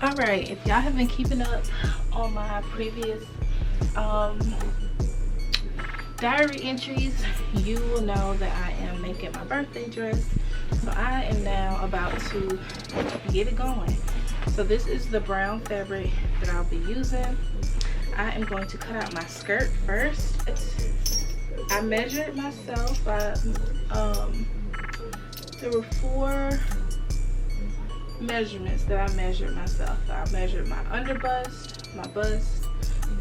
Alright, if y'all have been keeping up on my previous diary entries, you will know that I am making my birthday dress. So I am now about to get it going. So this is the brown fabric that I'll be using. I am going to cut out my skirt first. I measured myself. There were 4 measurements that I measured myself. I measured my underbust, my bust,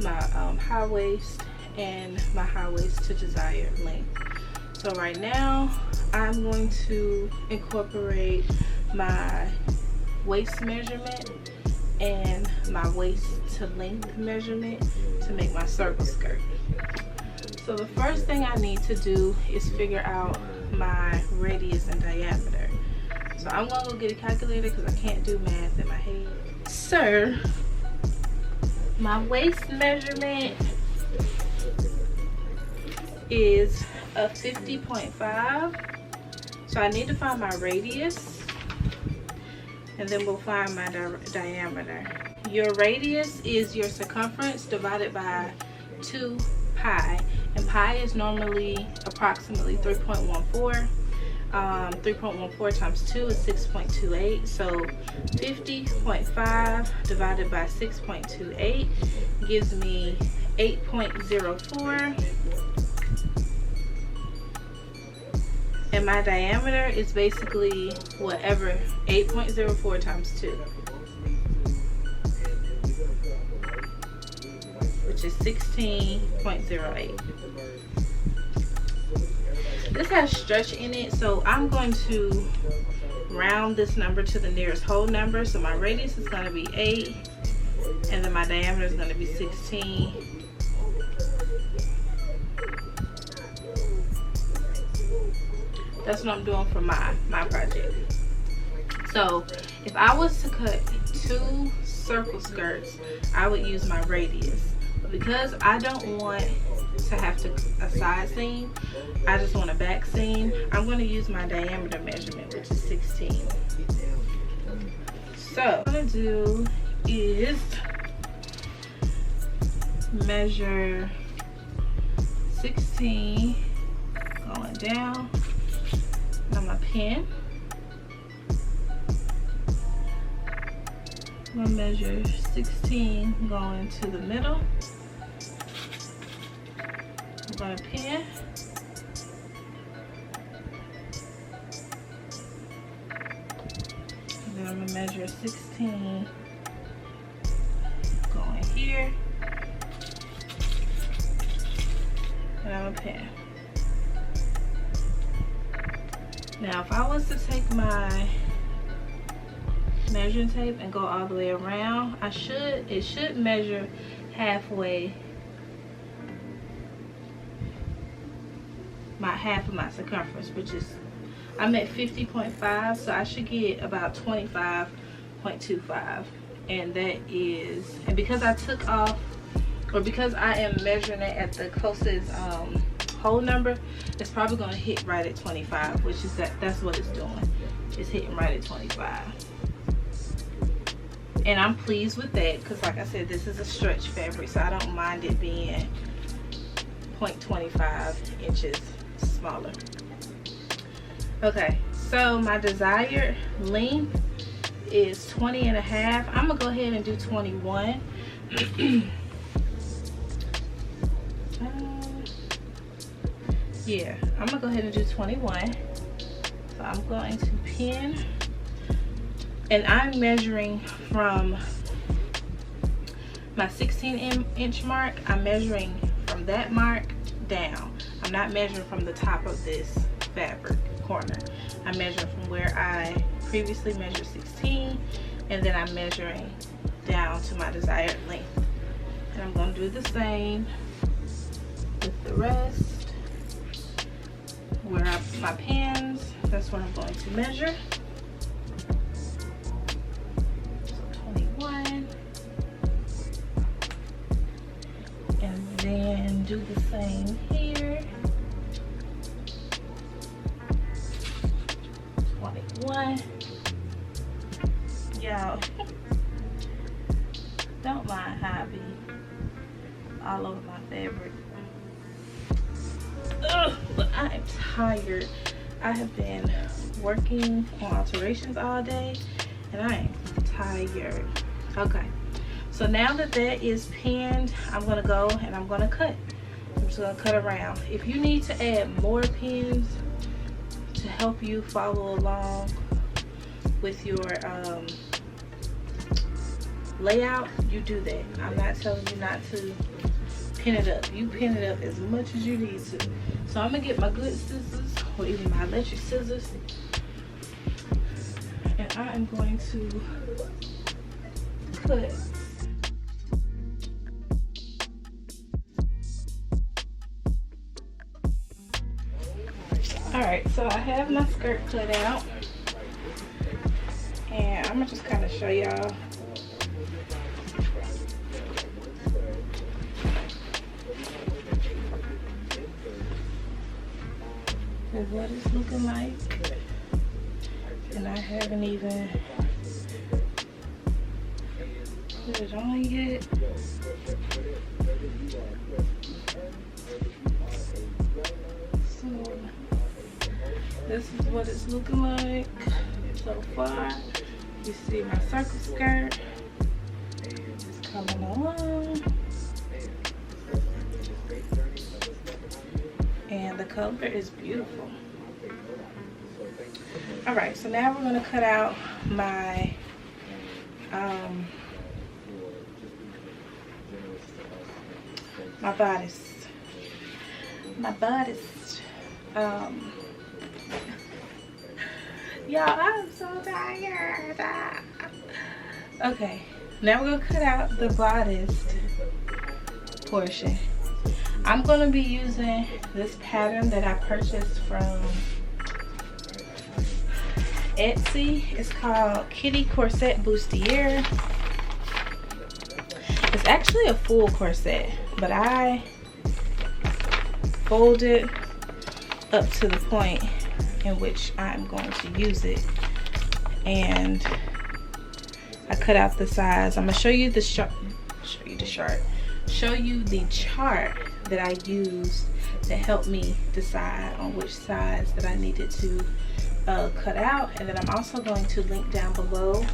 my high waist, and my high waist to desired length. So right now I'm going to incorporate my waist measurement and my waist to length measurement to make my circle skirt. So the first thing I need to do is figure out my radius and diameter. So I'm gonna go get a calculator because I can't do math in my head. So my waist measurement is a 50.5. So I need to find my radius, and then we'll find my diameter. Your radius is your circumference divided by 2 pi, and pi is normally approximately 3.14. 3.14 times 2 is 6.28. So 50.5 divided by 6.28 gives me 8.04. And my diameter is basically whatever, 8.04 times 2, which is 16.08. This has stretch in it, so I'm going to round this number to the nearest whole number. So my radius is going to be 8, and then my diameter is going to be 16. That's what I'm doing for my project. So if I was to cut 2 circle skirts, I would use my radius. But because I don't want to have a side seam, I just want a back seam, I'm going to use my diameter measurement, which is 16. So what I'm going to do is measure 16 going down on my pen. I'm going to measure 16 going to the middle. I'm going to pen. And then I'm going to measure 16 going here. And I'm going to pen. Now if I was to take my measuring tape and go all the way around, it should measure halfway, half of my circumference, which is, I'm at 50.5, so I should get about 25.25. And that is, and because I took off, or because I am measuring it at the closest whole number, it's probably going to hit right at 25, which is that's what it's doing. It's hitting right at 25. And I'm pleased with that because, like I said, this is a stretch fabric, so I don't mind it being 0.25 inches smaller. Okay, so my desired length is 20.5. I'm gonna go ahead and do 21. Yeah, I'm gonna go ahead and do 21. So I'm going to pin, and I'm measuring from my 16-inch mark. I'm measuring from that mark down. I'm not measuring from the top of this fabric corner. I'm measuring from where I previously measured 16, and then I'm measuring down to my desired length. And I'm going to do the same with the rest. Where I put my pins, that's what I'm going to measure. So 21. And then do the same here. 21. Y'all, not be all over my fabric. Ugh, but I am tired. I have been working on alterations all day and I am tired. Okay, so now that that is pinned, I'm gonna go and I'm gonna cut. I'm just gonna cut around. If you need to add more pins to help you follow along with your layout, you do that. I'm not telling you not to pin it up. You pin it up as much as you need to. So I'm gonna get my good scissors, or even my electric scissors, and I am going to cut. Alright, so I have my skirt cut out, and I'm gonna just kind of show y'all. What it's looking like, and I haven't even put it on yet. So this is what it's looking like so far. You see my circle skirt is coming along, and the color is beautiful. All right, so now we're going to cut out my my bodice. Y'all, I'm so tired. Okay, now we're going to cut out the bodice portion. I'm going to be using this pattern that I purchased from Etsy. It's called Kitty Corset Bustier. It's actually a full corset, but I fold it up to the point in which I'm going to use it, and I cut out the size. I'm gonna show you the chart that I used to help me decide on which size that I needed to cut out. And then I'm also going to link down below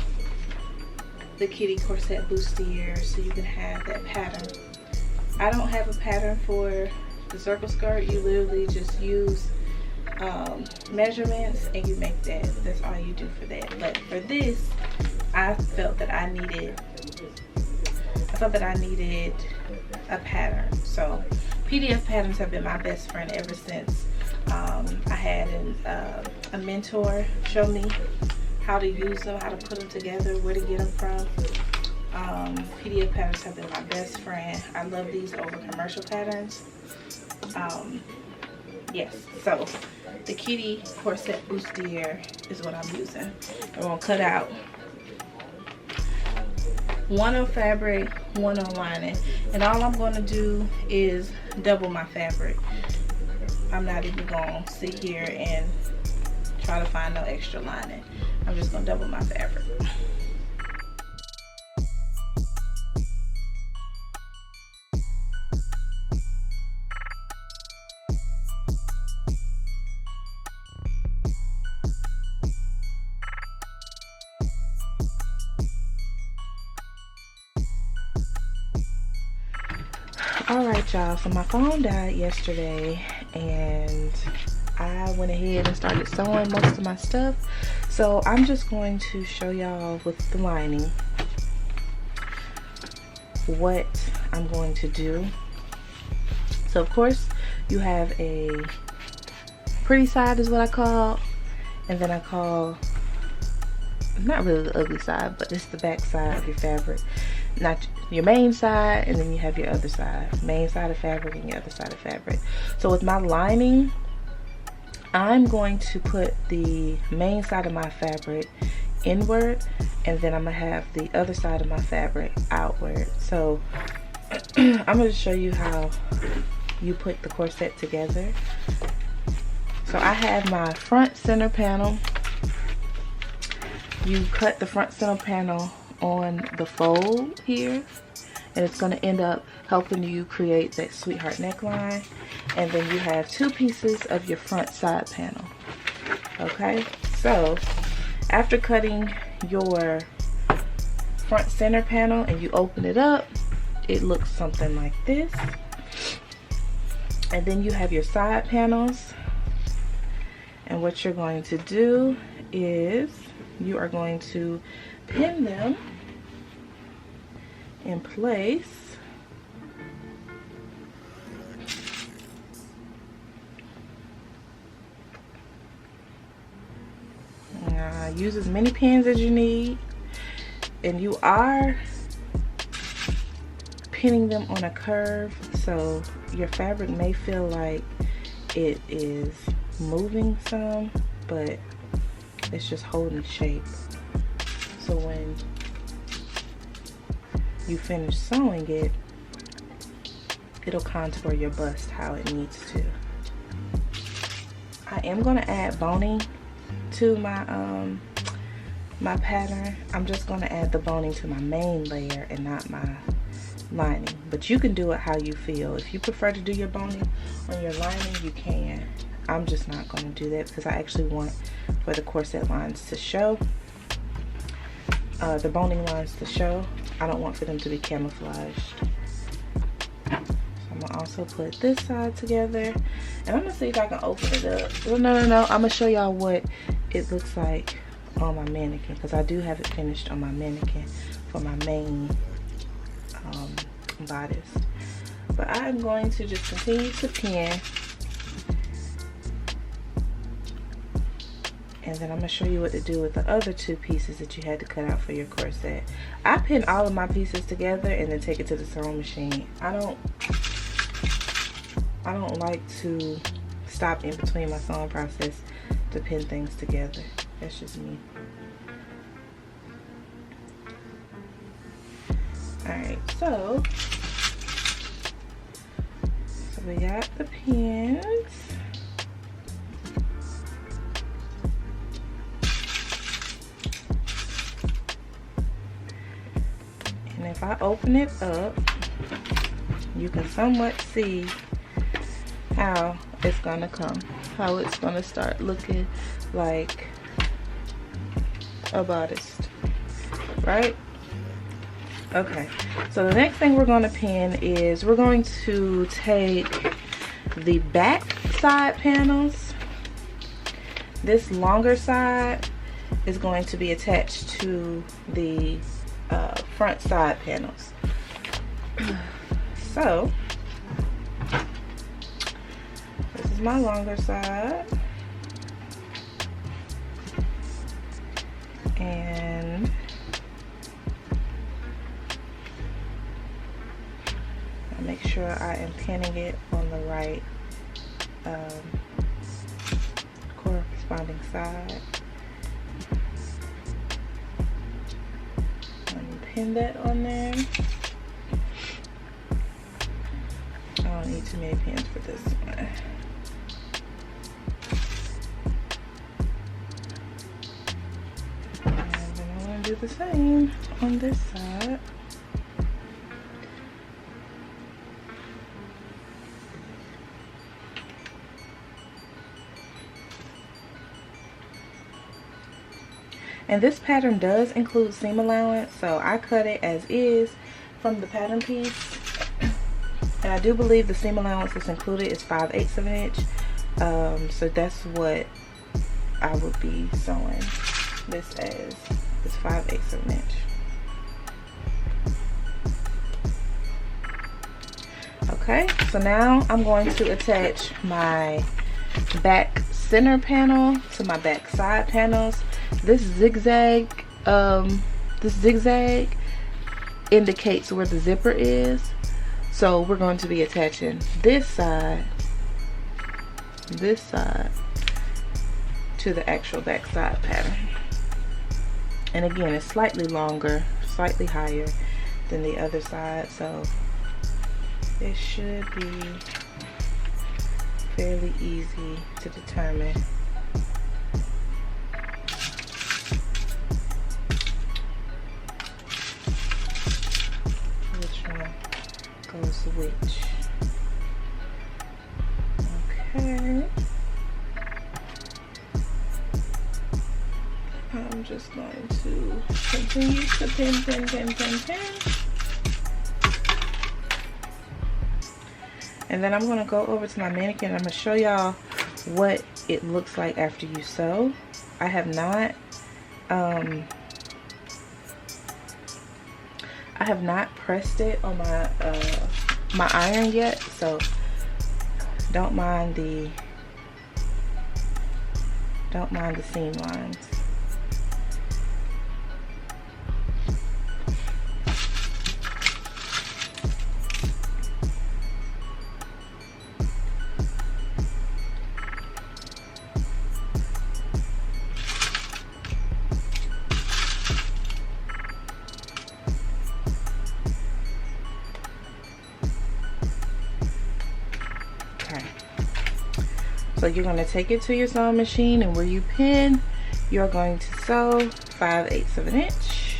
the Kitty Corset Bustier so you can have that pattern. I don't have a pattern for the circle skirt. You literally just use measurements and you make that. That's all you do for that. But for this, I felt that I needed a pattern. So PDF patterns have been my best friend ever since I had a mentor show me how to use them, how to put them together, where to get them from. PDF patterns have been my best friend. I love these over commercial patterns. Yes, so the Kitty Corset Bustier is what I'm using. I'm gonna cut out one on fabric, one on lining, and all I'm going to do is double my fabric. I'm not even going to sit here and try to find no extra lining. I'm just going to double my fabric. Alright y'all, so my phone died yesterday and I went ahead and started sewing most of my stuff. So I'm just going to show y'all with the lining what I'm going to do. So of course you have a pretty side is what I call, and then I call, not really the ugly side, but it's the back side of your fabric. Not your main side, and then you have your other side, main side of fabric and your other side of fabric. So with my lining, I'm going to put the main side of my fabric inward, and then I'm gonna have the other side of my fabric outward. So I'm gonna show you how you put the corset together. So I have my front center panel. You cut the front center panel on the fold here, and it's going to end up helping you create that sweetheart neckline. And then you have 2 pieces of your front side panel. Okay, so after cutting your front center panel and you open it up, it looks something like this. And then you have your side panels, and what you're going to do is you are going to pin them in place. Use as many pins as you need, and you are pinning them on a curve, so your fabric may feel like it is moving some, but it's just holding shape. So when you finish sewing it, it'll contour your bust how it needs to. I am going to add boning to my my pattern. I'm just going to add the boning to my main layer and not my lining, but you can do it how you feel. If you prefer to do your boning on your lining, you can. I'm just not going to do that because I actually want for the corset lines to show, the boning lines to show. I don't want for them to be camouflaged. So I'm gonna also put this side together, and I'm gonna see if I can open it up. Well, no, I'm gonna show y'all what it looks like on my mannequin, because I do have it finished on my mannequin for my main bodice. But I'm going to just continue to pin, and then I'm gonna show you what to do with the other 2 pieces that you had to cut out for your corset. I pin all of my pieces together and then take it to the sewing machine. I don't like to stop in between my sewing process to pin things together. That's just me. Alright, so we got the pins. And if I open it up, you can somewhat see how it's gonna come, how it's gonna start looking like a bodice, right? Okay, so the next thing we're going to pin is we're going to take the back side panels. This longer side is going to be attached to the front side panels. So this is my longer side, and make sure I am pinning it on the right corresponding side. And pin that on there. I don't need too many pins for this one. And then I'm going to do the same on this side. And this pattern does include seam allowance, so I cut it as is from the pattern piece. And I do believe the seam allowance that's included is 5/8 of an inch. So that's what I would be sewing this as, is 5/8 of an inch. Okay, so now I'm going to attach my back center panel to my back side panels. This zigzag indicates where the zipper is, so we're going to be attaching this side to the actual back side pattern. And again, it's slightly longer, slightly higher than the other side, so it should be fairly easy to determine which one. I'm just going to continue to pin. And then I'm going to go over to my mannequin and I'm going to show y'all what it looks like after you sew. I have not pressed it on my my iron yet, so don't mind the seam lines. So you're going to take it to your sewing machine, and where you pin, you're going to sew 5/8 of an inch.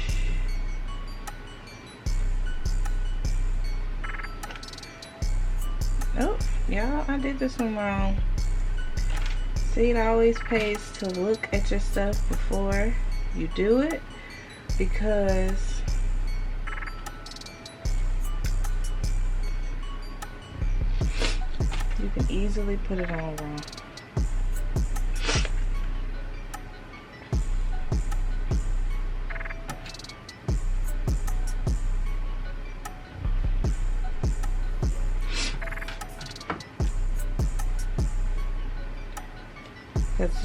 Oh, y'all, I did this one wrong. See, it always pays to look at your stuff before you do it, because you can easily put it on wrong.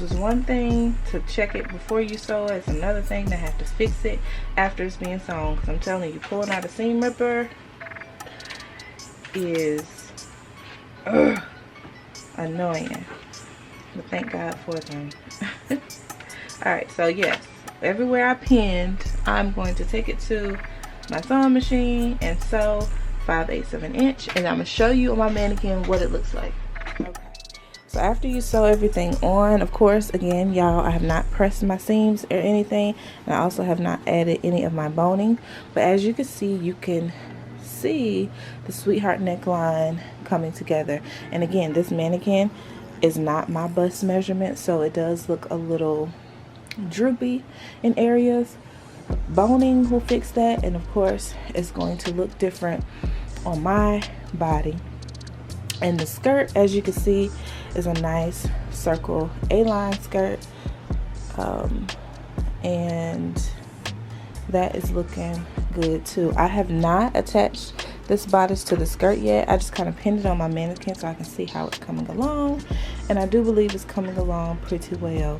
It's one thing to check it before you sew it. It's another thing to have to fix it after it's being sewn. Because I'm telling you, pulling out a seam ripper is annoying. But thank God for them. Alright, so yes, everywhere I pinned, I'm going to take it to my sewing machine and sew 5/8 of an inch. And I'm going to show you on my mannequin what it looks like. Okay. So after you sew everything on, of course, again, y'all, I have not pressed my seams or anything, and I also have not added any of my boning. But as you can see the sweetheart neckline coming together. And again, this mannequin is not my bust measurement, so it does look a little droopy in areas. Boning will fix that, and of course, it's going to look different on my body. And the skirt, as you can see, is a nice circle A-line skirt, and that is looking good too. I have not attached this bodice to the skirt yet. I just kind of pinned it on my mannequin so I can see how it's coming along, and I do believe it's coming along pretty well.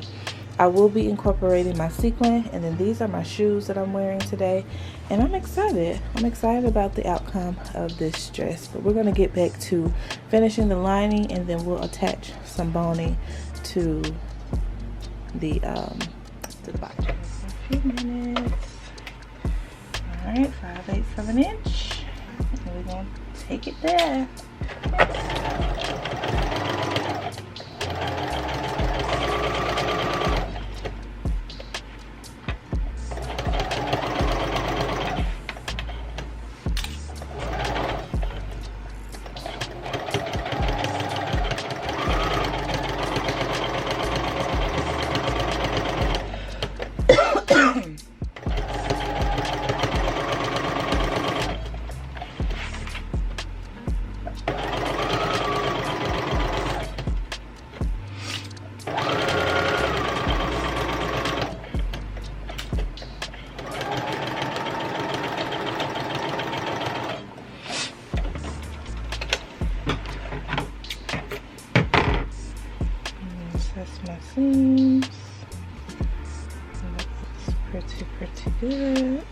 I will be incorporating my sequin, and then these are my shoes that I'm wearing today, and I'm excited. I'm excited about the outcome of this dress. But we're going to get back to finishing the lining, and then we'll attach some boning to the bottom. A few minutes. All right, 5/8 of an inch, and we're going to take it there. That's my seams. Looks pretty good.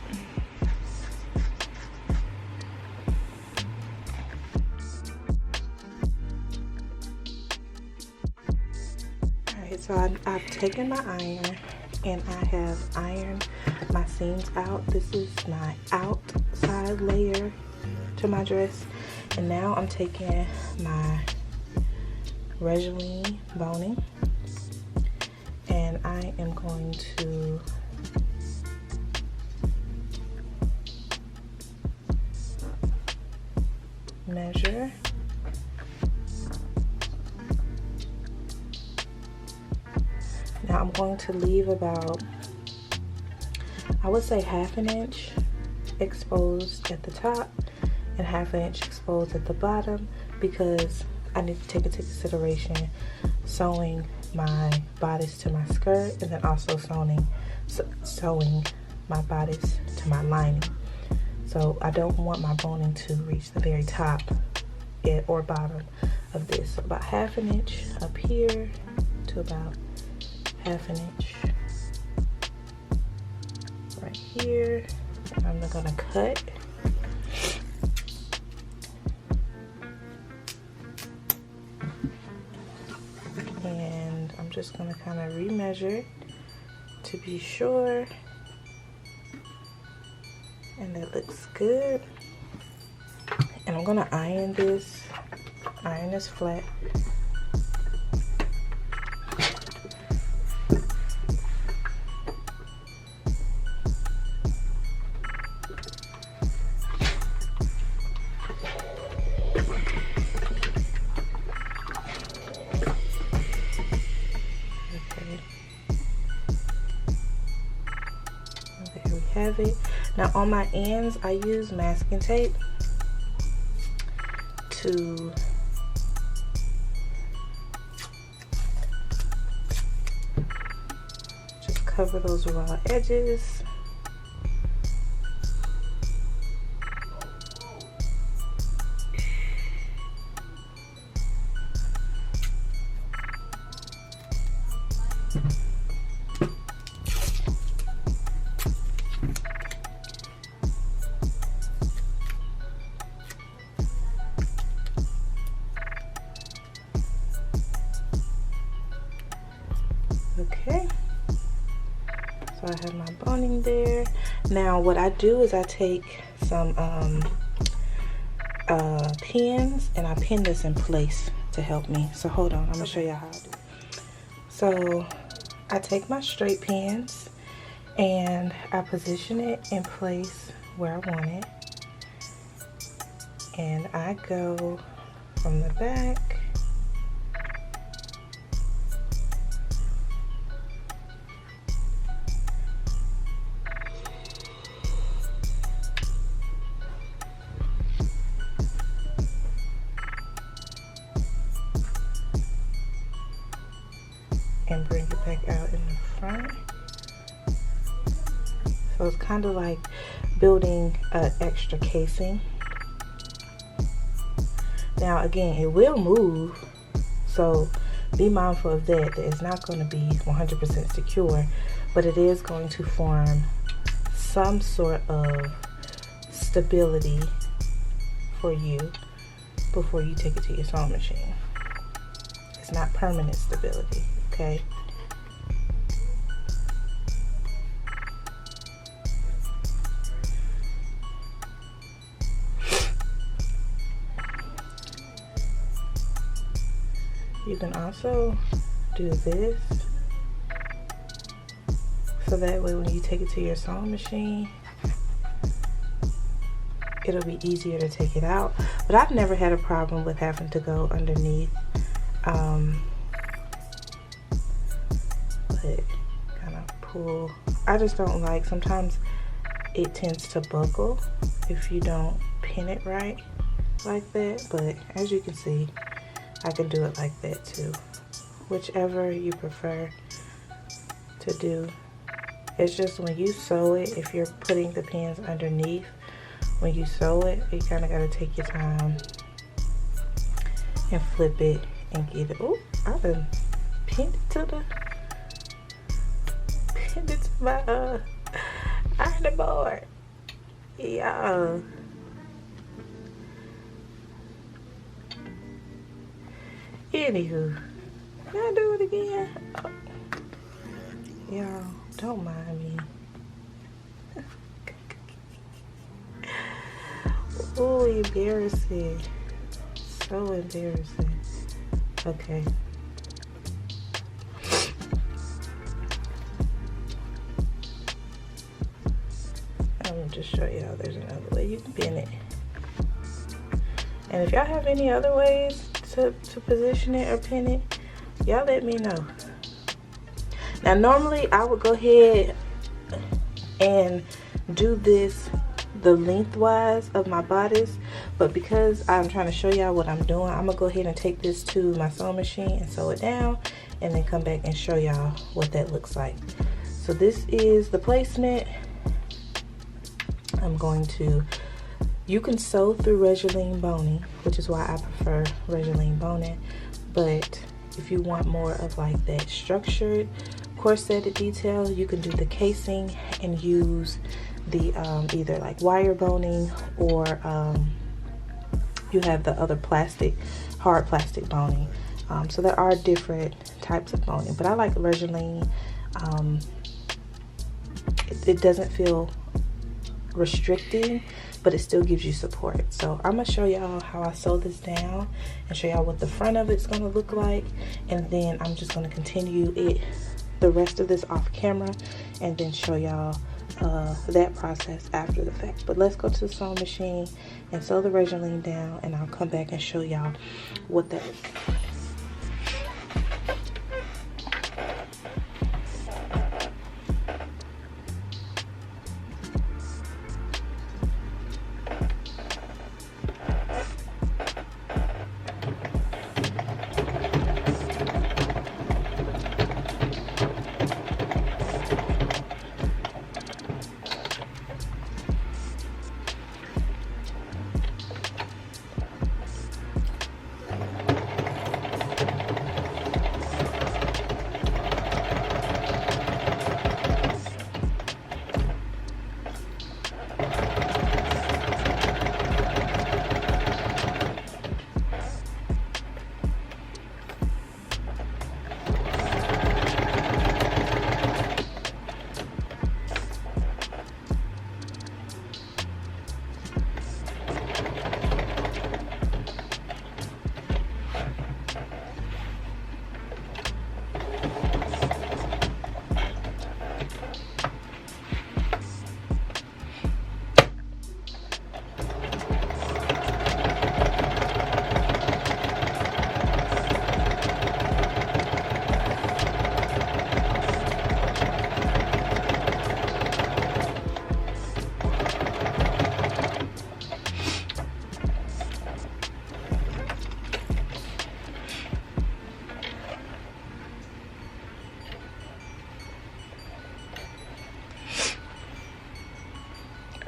Alright, so I've taken my iron and I have ironed my seams out. This is my outside layer to my dress. And now I'm taking my Regeline boning, and I am going to measure. Now I'm going to leave about I would say 1/2 inch exposed at the top and 1/2 inch exposed at the bottom, because I need to take into consideration sewing my bodice to my skirt, and then also sewing my bodice to my lining. So I don't want my boning to reach the very top or bottom of this. So about 1/2 inch up here to about 1/2 inch right here. And I'm gonna cut. And I'm just gonna kind of remeasure to be sure. And that looks good. And I'm gonna iron this flat. Have it. Now on my ends I use masking tape to just cover those raw edges. Okay, so I have my boning there. Now what I do is I take some pins and I pin this in place to help me. So hold on, I'm gonna show you how I do it. So I take my straight pins and I position it in place where I want it, and I go from the back and bring it back out in the front. So it's kind of like building an extra casing. Now again, it will move, so be mindful of that. That it's not going to be 100% secure, but it is going to form some sort of stability for you before you take it to your sewing machine. It's not permanent stability, okay? You can also do this, so that way when you take it to your sewing machine, it'll be easier to take it out. But I've never had a problem with having to go underneath. But kind of pull. I just don't like, sometimes it tends to buckle if you don't pin it right like that. But as you can see, I can do it like that too. Whichever you prefer to do. It's just when you sew it, if you're putting the pins underneath, when you sew it, you kind of got to take your time and flip it and get it. Oh, I done pinned it to my ironing board. Yeah. Anywho, can I do it again? Oh. Y'all, don't mind me. Oh, embarrassing. So embarrassing. Okay. I'm gonna just show y'all there's another way you can pin it. And if y'all have any other ways to position it or pin it, y'all let me know. Now normally I would go ahead and do this the lengthwise of my bodice, but because I'm trying to show y'all what I'm doing, I'm gonna go ahead and take this to my sewing machine and sew it down, and then come back and show y'all what that looks like. So this is the placement. I'm going to, you can sew through Regeline boning, which is why I prefer Regeline boning, but if you want more of like that structured corseted detail, you can do the casing and use the either like wire boning, or you have the other plastic, hard plastic boning. So there are different types of boning, but I like Regeline. It doesn't feel restricting, but it still gives you support. So I'm gonna show y'all how I sew this down and show y'all what the front of it's gonna look like, and then I'm just gonna continue the rest of this off camera and then show y'all that process after the fact. But let's go to the sewing machine and sew the Regeline down, and I'll come back and show y'all what that is.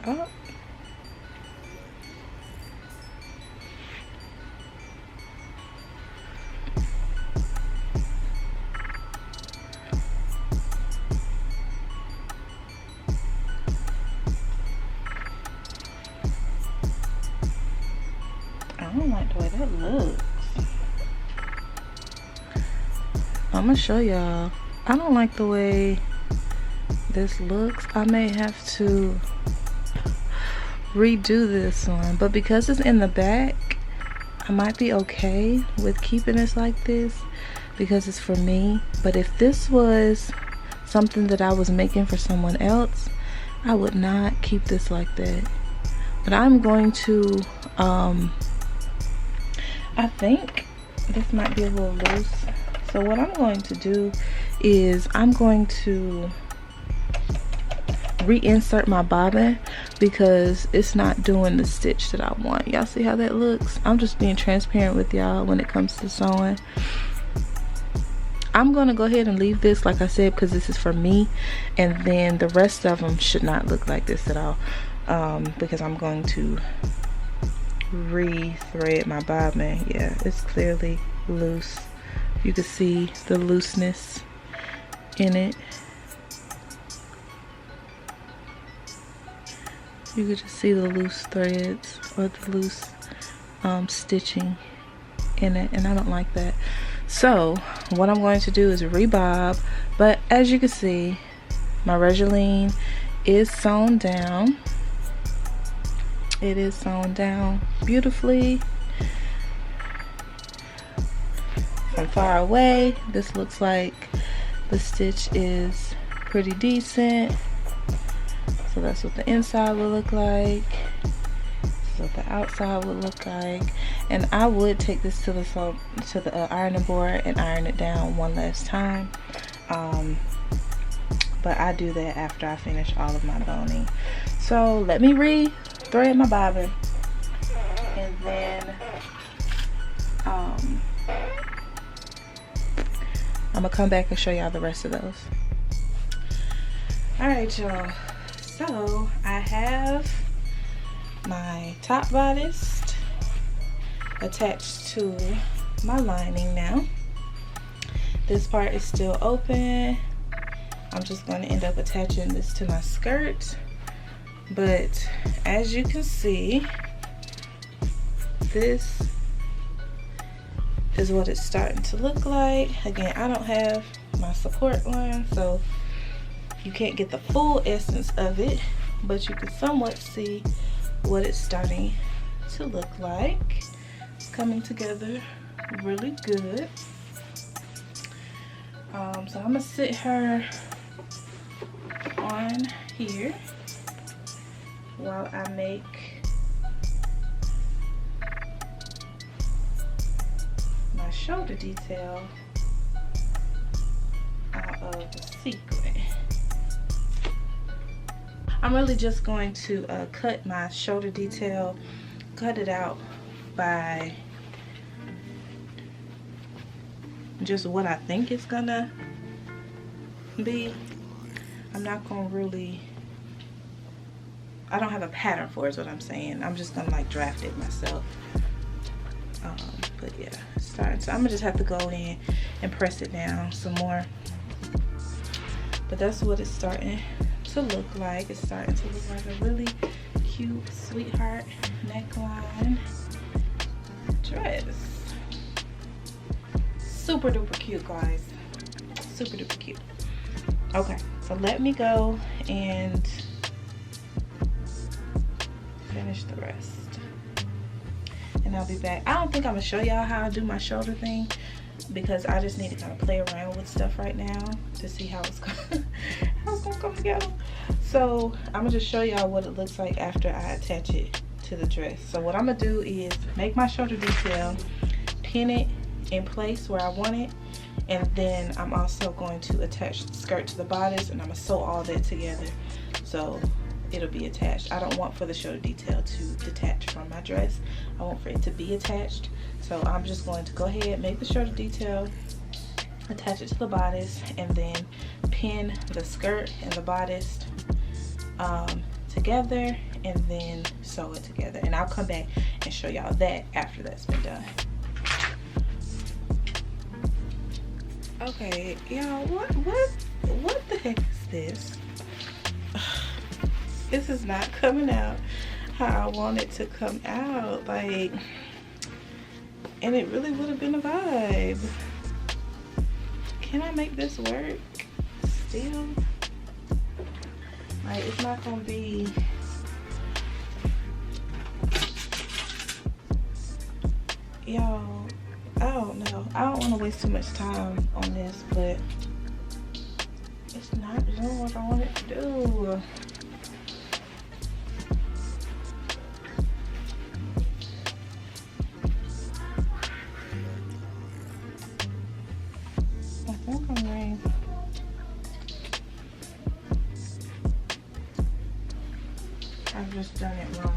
Oh. I don't like the way that looks. I'm gonna show y'all. I don't like the way this looks. I may have to redo this one, but because it's in the back, I might be okay with keeping this like this because it's for me. But if this was something that I was making for someone else, I would not keep this like that. But I'm going to I think this might be a little loose, so what I'm going to do is I'm going to reinsert my bobbin because it's not doing the stitch that I want. Y'all see how that looks? I'm just being transparent with y'all when it comes to sewing. I'm gonna go ahead and leave this like I said because this is for me, and then the rest of them should not look like this at all, because I'm going to re-thread my bobbin. Yeah, it's clearly loose. You can see the looseness in it. You can just see the loose threads or the loose stitching in it, and I don't like that. So what I'm going to do is rebob, but as you can see, my Regeline is sewn down. It is sewn down beautifully. From far away, this looks like the stitch is pretty decent. So that's what the inside will look like. This is what the outside would look like. And I would take this to the ironing board and iron it down one last time. but I do that after I finish all of my boning. So let me re-thread my bobbin, and then I'm gonna come back and show y'all the rest of those. All right, y'all, so I have my top bodice attached to my lining now. This part is still open. I'm just going to end up attaching this to my skirt, but as you can see, this is what it's starting to look like. Again, I don't have my support line, so you can't get the full essence of it, but you can somewhat see what it's starting to look like. It's coming together really good. So I'm gonna sit her on here while I make my shoulder detail out of the sequin. I'm really just going to cut my shoulder detail, cut it out by just what I think it's gonna be. I'm not gonna really, I don't have a pattern for it, is what I'm saying. I'm just gonna like draft it myself. But yeah, it's starting. So I'm gonna just have to go in and press it down some more. But that's what it's starting to look like. It's starting to look like a really cute sweetheart neckline dress. Super duper cute, guys. Super duper cute. Okay, so let me go and finish the rest, and I'll be back. I don't think I'm gonna show y'all how I do my shoulder thing, because I just need to kind of play around with stuff right now to see how it's gonna come together. So I'm gonna just show y'all what it looks like after I attach it to the dress. So what I'm gonna do is make my shoulder detail, pin it in place where I want it, and then I'm also going to attach the skirt to the bodice, and I'm gonna sew all that together so it'll be attached. I don't want for the shoulder detail to detach from my dress. I want for it to be attached. So I'm just going to go ahead, make the shoulder detail, attach it to the bodice, and then pin the skirt and the bodice together, and then sew it together. And I'll come back and show y'all that after that's been done. Okay, y'all, what the heck is this? This is not coming out how I want it to come out, like, and it really would have been a vibe. Can I make this work still? Like, it's not gonna be, y'all, I don't know. I don't want to waste too much time on this, but it's not doing what I want it to do. I think I'm ready. I've just done it wrong.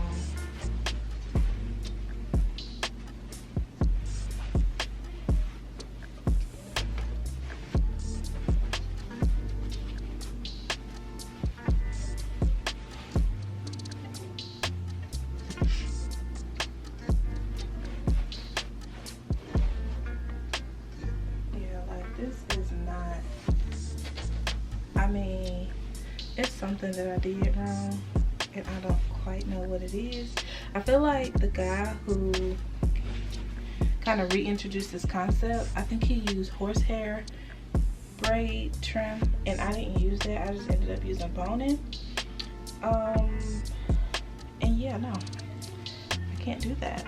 Something that I did wrong, and I don't quite know what it is. I feel like the guy who kind of reintroduced this concept, I think he used horsehair braid trim, and I didn't use that. I just ended up using boning. And yeah, no, I can't do that.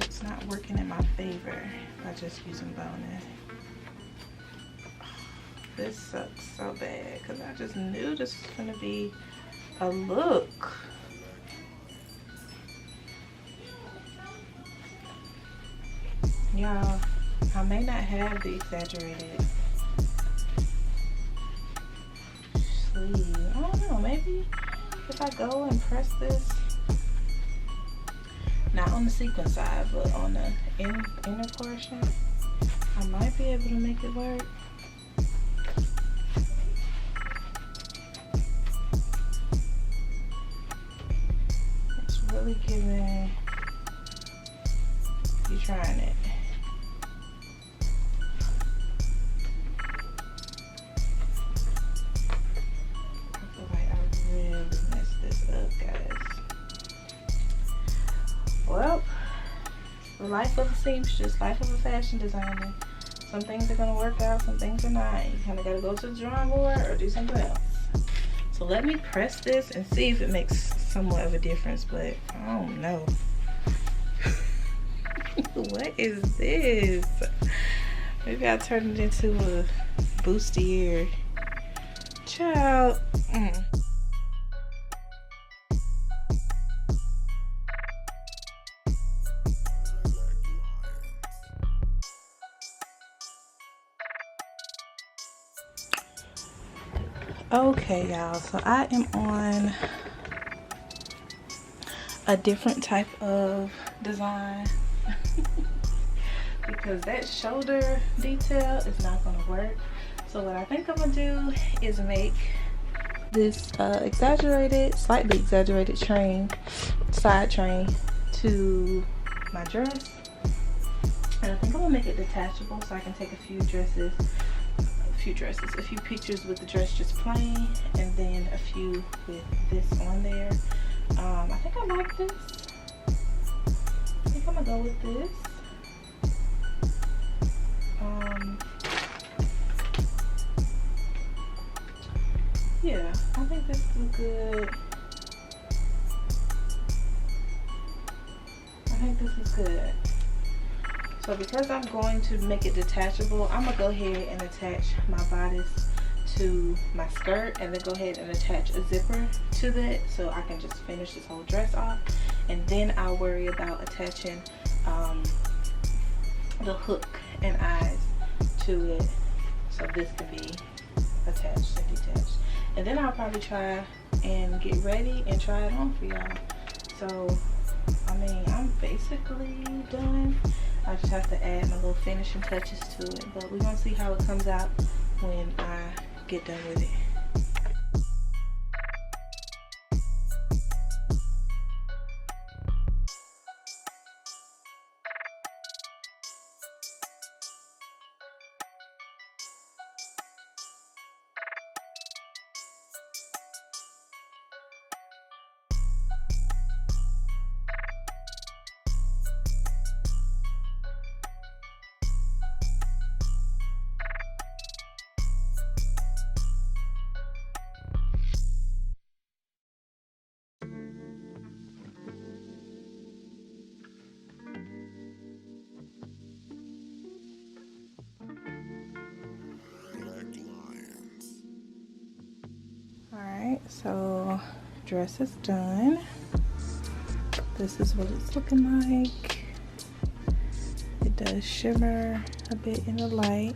It's not working in my favor by just using boning. This sucks so bad because I just knew this was gonna be a look. Y'all, I may not have the exaggerated believe. I don't know, maybe if I go and press this, not on the sequin side, but on the inner portion, I might be able to make it work. It's really giving you trying it. I feel like I really messed this up, guys. Well, the life of a seamstress, life of a fashion designer. Some things are gonna work out, some things are not. You kind of gotta go to the drawing board or do something else. So let me press this and see if it makes somewhat of a difference, but I don't know. What is this? Maybe I'll turn it into a bustier. Child. Okay, y'all, so I am on a different type of design because that shoulder detail is not gonna work. So what I think I'm gonna do is make this slightly exaggerated side train to my dress. And I think I'm gonna make it detachable so I can take a few pictures with the dress just plain, and then a few with this on there. I think I like this. I think I'm gonna go with this. Yeah, I think this is good. I think this is good. So because I'm going to make it detachable, I'm gonna go ahead and attach my bodice to my skirt, and then go ahead and attach a zipper to that so I can just finish this whole dress off, and then I'll worry about attaching the hook and eyes to it so this can be attached and detached. And then I'll probably try and get ready and try it on for y'all. So I mean, I'm basically done. I just have to add my little finishing touches to it, but we're gonna see how it comes out when I get done with it. Alright, so dress is done. This is what it's looking like. It does shimmer a bit in the light.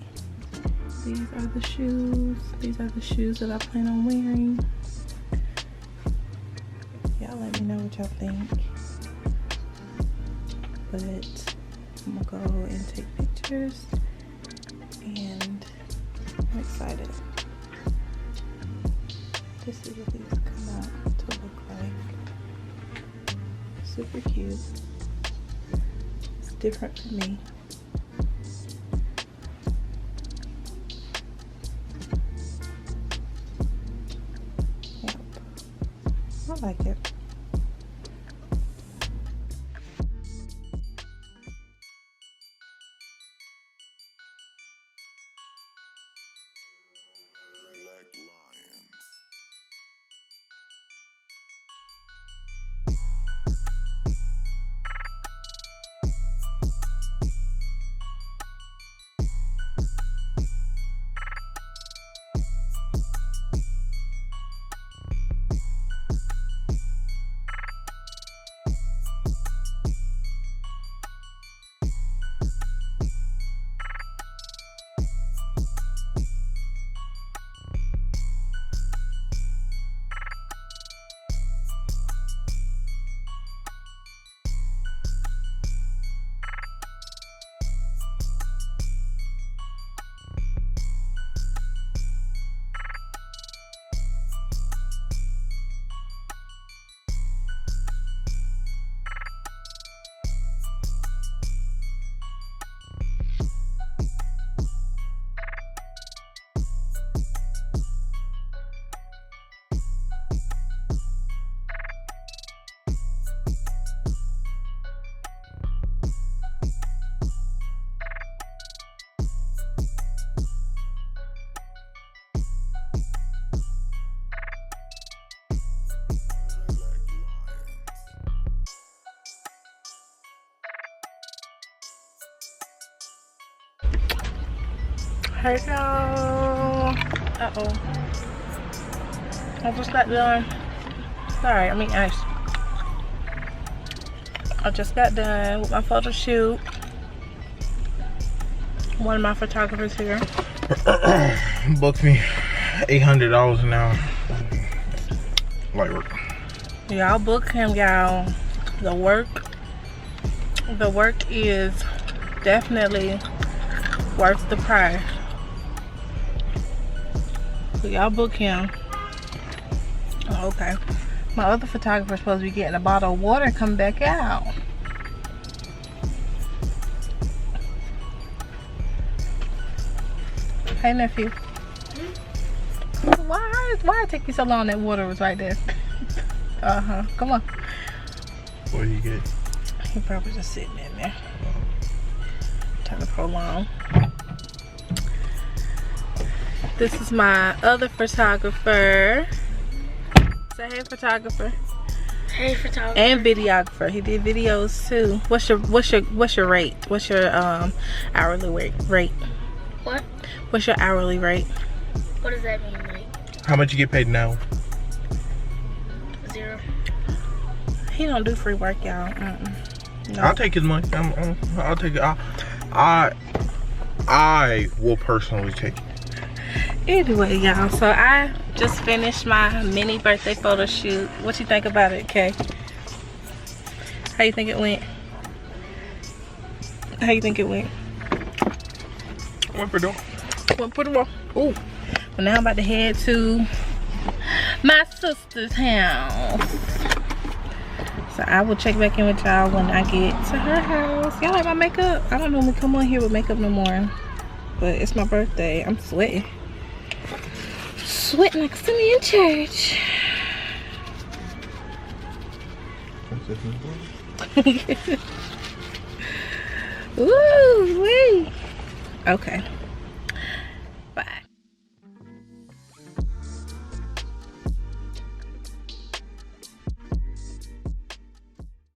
These are the shoes. These are the shoes that I plan on wearing. Y'all let me know what y'all think. But I'm gonna go and take pictures, and I'm excited. This is what these come out to look like. Super cute. It's different for me. Yep. I like it. Hey y'all. Uh-oh. I just got done. Sorry, I mean ice. I just got done with my photo shoot. One of my photographers here booked me $800 an hour. Light work. Y'all book him, y'all. The work is definitely worth the price. So y'all book him. Oh, okay. My other photographer's supposed to be getting a bottle of water and come back out. Hey nephew. Why it take you so long? That water was right there. Come on. What do you get? He probably just sitting in there. Trying to prolong. This is my other photographer. Say hey, photographer. Hey, photographer. And videographer. He did videos too. What's your rate? What's your hourly rate? What? What's your hourly rate? What does that mean, like? How much you get paid now? 0. He don't do free work, y'all. No. I'll take his money. I'll take it. I will personally take it. Anyway, y'all, so I just finished my mini birthday photo shoot. What you think about it, Kay? How you think it went? How you think it went? Went pretty well. Went pretty well. Ooh. Well, now I'm about to head to my sister's house. So I will check back in with y'all when I get to her house. Y'all like my makeup? I don't normally come on here with makeup no more. But it's my birthday. I'm sweating. Sweating like Sunny in church. Woo wee. Okay.